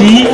Merci.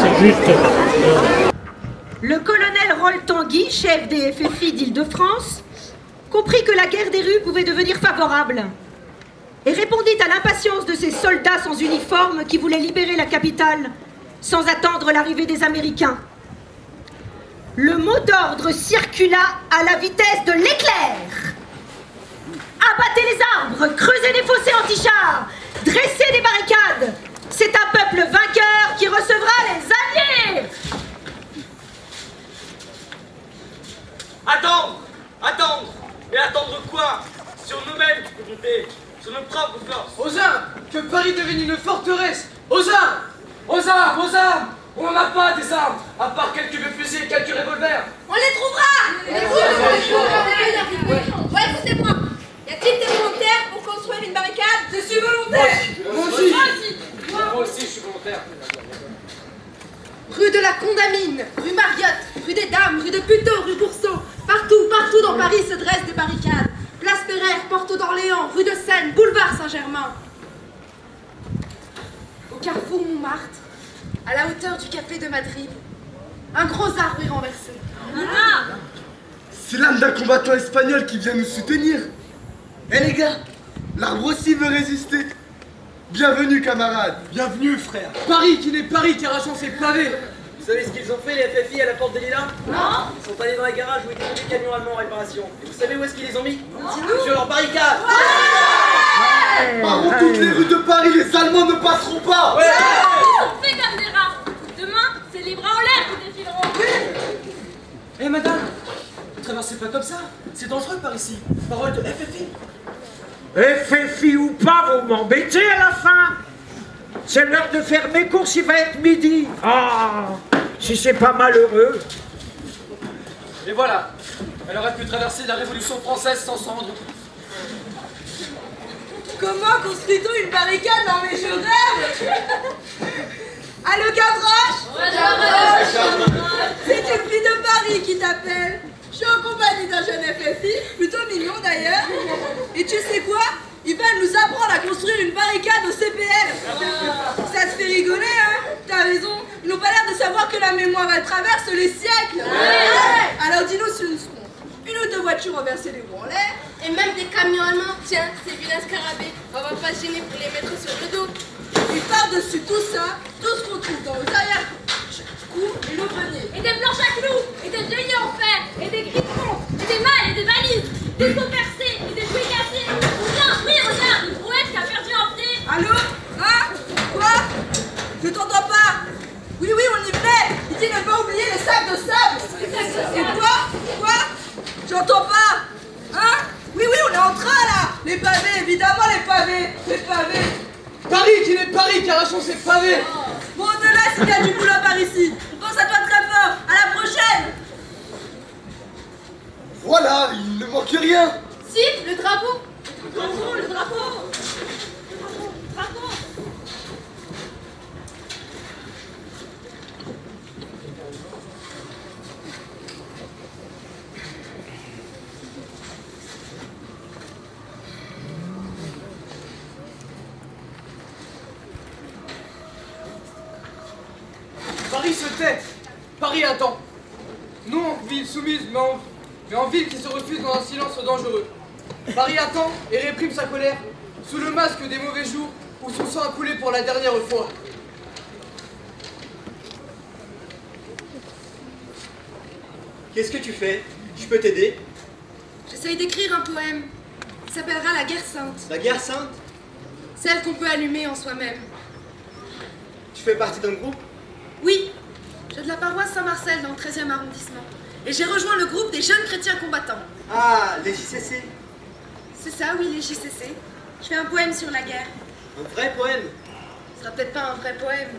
C'est juste. Le colonel Roll Tanguy, chef des FFI d'Île-de-France, comprit que la guerre des rues pouvait devenir favorable et répondit à l'impatience de ces soldats sans uniforme qui voulaient libérer la capitale sans attendre l'arrivée des Américains. Le mot d'ordre circula à la vitesse de l'éclair. Abattez les arbres, creusez des fossés anti-chars, dressez des barricades. C'est un peuple vainqueur qui recevra les alliés. Attendre! Attendre! Et attendre quoi? Sur nous-mêmes qu'il faut compter, sur nos propres forces. Aux armes! Que Paris devienne une forteresse! Aux armes! Aux armes! Aux armes! On n'en a pas des armes, à part quelques vieux fusils et quelques revolvers. On les trouvera! Ouais, écoutez-moi. Y a-t-il des volontaires pour construire une barricade? Je suis volontaire! Moi aussi! Moi aussi, je suis volontaire. Rue de la Condamine, rue Mariotte, rue des Dames, rue de Puteaux, rue Boursault. Partout dans Paris se dressent des barricades. Place Pereire, Porte d'Orléans, rue de Seine, boulevard Saint-Germain. Au carrefour Montmartre, à la hauteur du café de Madrid, un gros arbre est renversé. C'est l'âme d'un combattant espagnol qui vient nous soutenir. Eh les gars, l'arbre aussi veut résister. Bienvenue camarades. Bienvenue, frère. Paris qui n'est Paris qu'arrachant ses pavés. Vous savez ce qu'ils ont fait, les FFI, à la porte des Lilas? Non? Ils sont allés dans les garages où étaient tous les camions allemands en réparation. Et vous savez où est-ce qu'ils les ont mis? Sur leur barricade. Par toutes les rues de Paris, les Allemands ne passeront pas. Ils ont fait comme des rats. Demain, c'est les bras en l'air qui défileront. Eh madame, ne traversez pas comme ça. C'est dangereux par ici. Parole de FFI. FFI ou pas, vous m'embêtez à la fin. C'est l'heure de faire mes courses, il va être midi. Ah, si c'est pas malheureux. Et voilà, elle aurait pu traverser la Révolution française sans s'en rendre compte. Comment construit-on une barricade? Non mais je rêve. Allô Gavroche? C'est une fille de Paris qui t'appelle. Je suis en compagnie d'un jeune FFI, plutôt mignon d'ailleurs. Et tu sais quoi? Ils veulent nous apprendre à construire une barricade au CPL. Ça te fait rigoler, hein? T'as raison. Ils n'ont pas l'air de savoir que la mémoire, elle traverse les siècles. Alors dis-nous si nous serons une ou deux voitures renversées les roues en l'air. Et même des camions allemands, tiens, ces vilains scarabées, on va pas se gêner pour les mettre sur le dos. Et par-dessus tout ça, tout ce qu'on trouve dans nos arrière-cours et nos greniers. Et des planches à clous, et des œillets en fer, et des griffons, et des malles, et des valises, des seaux percés, et des jouets cassés. Oui, regarde, une brouette qui a perdu un pied. Allô? Hein? Quoi? Je t'entends pas. Oui, on y venait. Il dit ne pas oublier les sacs de sable. Et quoi? J'entends pas. Hein? Oui, on est en train là. Les pavés, évidemment les pavés. Paris qui n'est Paris qu'arrachant ses pavés. Bon, on te laisse, il y a du boulot par ici. Pense à toi très fort. À la prochaine. Voilà, il ne manque rien. Si, le drapeau. Le drapeau. Paris se tait. Paris attend. Nous en ville soumise, mais en ville qui se refuse dans un silence dangereux. Paris attend et réprime sa colère sous le masque des mauvais jours où son sang a coulé pour la dernière fois. Qu'est-ce que tu fais? Je peux t'aider? J'essaye d'écrire un poème. Il s'appellera La guerre sainte. La guerre sainte? Celle qu'on peut allumer en soi-même. Tu fais partie d'un groupe? Oui, je suis de la paroisse Saint-Marcel dans le 13e arrondissement. Et j'ai rejoint le groupe des jeunes chrétiens combattants. Ah, les JCC. C'est ça, oui, les JCC. Je fais un poème sur la guerre. Un vrai poème? Ce sera peut-être pas un vrai poème,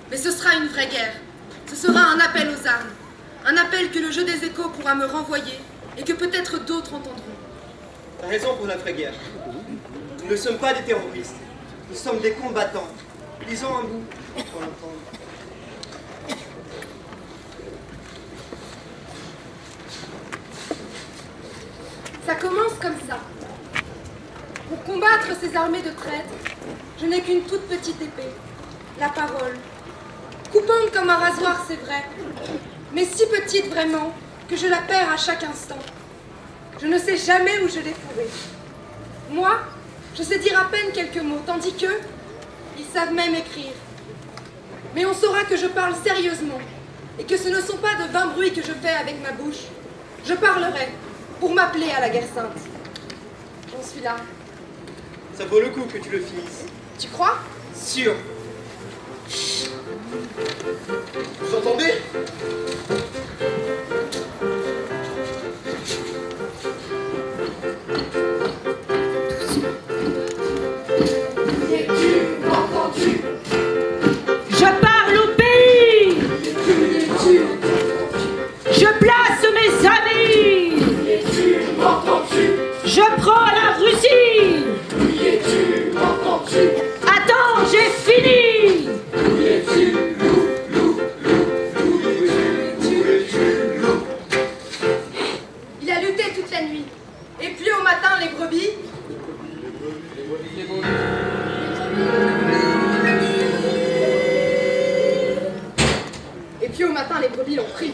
mais ce sera une vraie guerre. Ce sera un appel aux armes. Un appel que le jeu des échos pourra me renvoyer et que peut-être d'autres entendront. T'as raison pour la vraie guerre. Nous ne sommes pas des terroristes. Nous sommes des combattants. Lisons un bout pour l'entendre. Ça commence comme ça. Pour combattre ces armées de traîtres, je n'ai qu'une toute petite épée, la parole. Coupante comme un rasoir, c'est vrai, mais si petite vraiment que je la perds à chaque instant. Je ne sais jamais où je l'ai fourrée. Moi, je sais dire à peine quelques mots, tandis qu'eux, ils savent même écrire. Mais on saura que je parle sérieusement, et que ce ne sont pas de vains bruits que je fais avec ma bouche. Je parlerai, pour m'appeler à la guerre sainte. J'en suis là. Ça vaut le coup que tu le finisses. Tu crois? Sûr. Vous entendez? Je parle au pays. Je place mes amis. Je prends la Russie. Attends, j'ai fini. Il a lutté toute la nuit. Et puis au matin, les brebis... Et puis au matin, les brebis l'ont pris.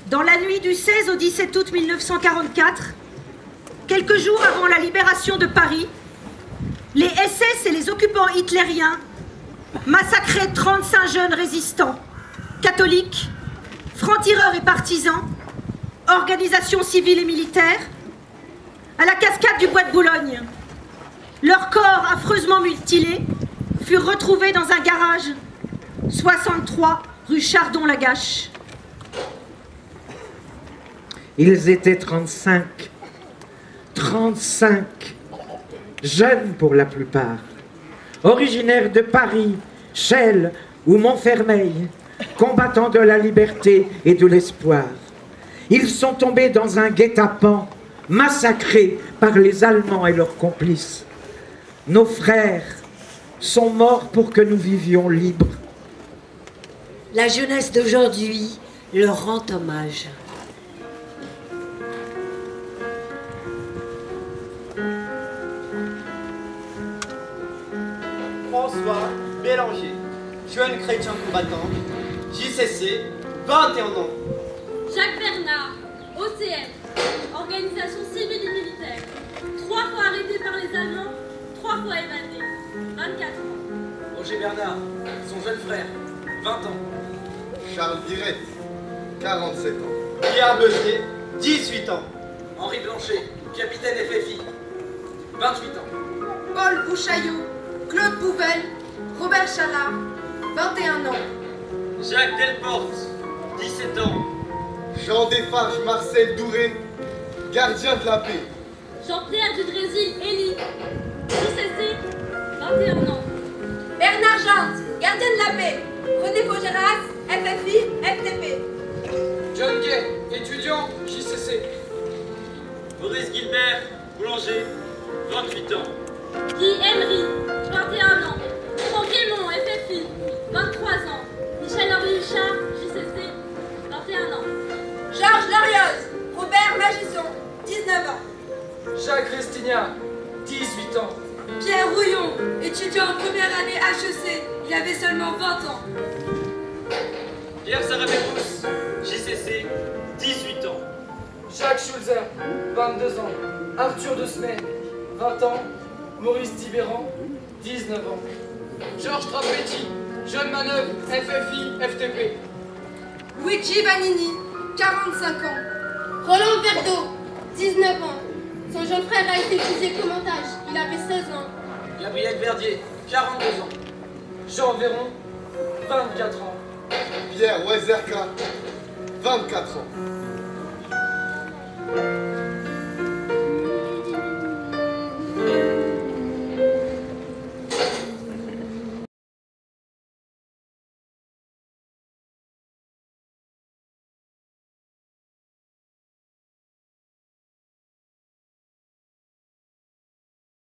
Dans la nuit du 16 au 17 août 1944, quelques jours avant la libération de Paris, les SS et les occupants hitlériens massacraient 35 jeunes résistants, catholiques, francs-tireurs et partisans, organisations civiles et militaires, à la cascade du bois de Boulogne. Leurs corps affreusement mutilés furent retrouvés dans un garage, 63 rue Chardon-Lagache. Ils étaient 35, jeunes pour la plupart, originaires de Paris, Chelles ou Montfermeil, combattants de la liberté et de l'espoir. Ils sont tombés dans un guet-apens, massacrés par les Allemands et leurs complices. Nos frères sont morts pour que nous vivions libres. La jeunesse d'aujourd'hui leur rend hommage. François Bélanger, jeune chrétien combattant, JCC, 21 ans. Jacques Bernard, OCM, organisation civile et militaire, 3 fois arrêté par les Allemands, 3 fois évadé, 24 ans. Roger Bernard, son jeune frère, 20 ans. Charles Dirette, 47 ans. Pierre Bezier, 18 ans. Henri Blanchet, capitaine FFI, 28 ans. Paul Bouchaillot, Claude Bouvel, Robert Chalard, 21 ans. Jacques Delporte, 17 ans. Jean Desfarges, Marcel Douré, gardien de la paix. Jean-Pierre Dudrésil, Élie, JCC, 21 ans. Bernard Jante, gardien de la paix. René Vaugéras, FFI, FTP. John Gay, étudiant, JCC. Maurice Gilbert, boulanger, 28 ans. Guy Emery, 21 ans. Franck Aymon, FFI, 23 ans. Michel-Henri Huchard, JCC, 21 ans. Georges Lorioz, Robert Magisson, 19 ans. Jacques Restignac, 18 ans. Pierre Rouillon, étudiant en première année HEC, il avait seulement 20 ans. Pierre Sarabérousse, JCC, 18 ans. Jacques Schulzer, 22 ans. Arthur de Semaine, 20 ans. Maurice Tibéran, 19 ans. Georges Trapetti, jeune manœuvre, FFI, FTP. Luigi Vanini, 45 ans. Roland Verdeau, 19 ans. Son jeune frère a été fusillé au montage. Il avait 16 ans. Gabriel Verdier, 42 ans. Jean Véron, 24 ans. Pierre Wezerka, 24 ans.